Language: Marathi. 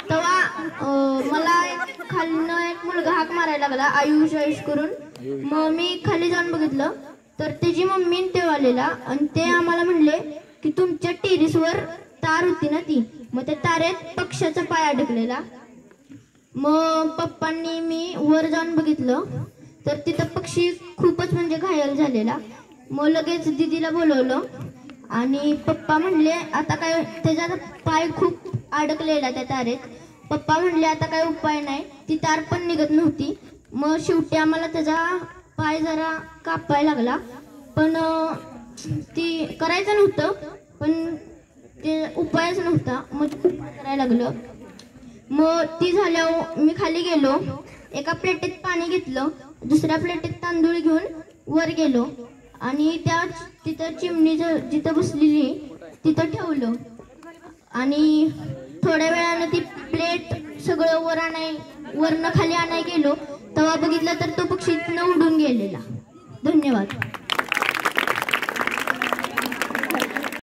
तेव्हा मला खालीनं एक मुलगा हाक मारायला लागला आयुष आयुष करून. मग मी खाली जाऊन बघितलं तर त्याची मम्मी ते आलेला आणि ते आम्हाला म्हणले की तुमच्या टेरेसवर तार होती ना ती, मग त्या तारेत पक्ष्याचा पाय अडकलेला. मग पप्पांनी मी वर जाऊन बघितलं तर तिथं पक्षी खूपच म्हणजे घायल झालेला. मग लगेच दीदीला बोलवलं आणि पप्पा म्हणले आता काय, त्याचा पाय खूप अडकलेला त्या तारेत. पप्पा म्हणले आता काय उपाय नाही, ती तार पण निघत नव्हती. मग शेवटी आम्हाला त्याचा पाय जरा कापायला लागला, पण ती करायचं नव्हतं, पण ते उपायच नव्हता. मग करायला लागलं. मग ती झाल्यावर मी खाली गेलो, एका प्लेटीत पाणी घेतलं, दुसऱ्या प्लेटीत तांदूळ घेऊन वर गेलो आणि त्या तिथं चिमणी जिथं बसलेली तिथं ठेवलं आणि थोड्या वेळानं ती प्लेट सगळं वरनं खाली आणाय गेलो तेव्हा बघितलं तर तो पक्षी न उडून गेलेला. धन्यवाद.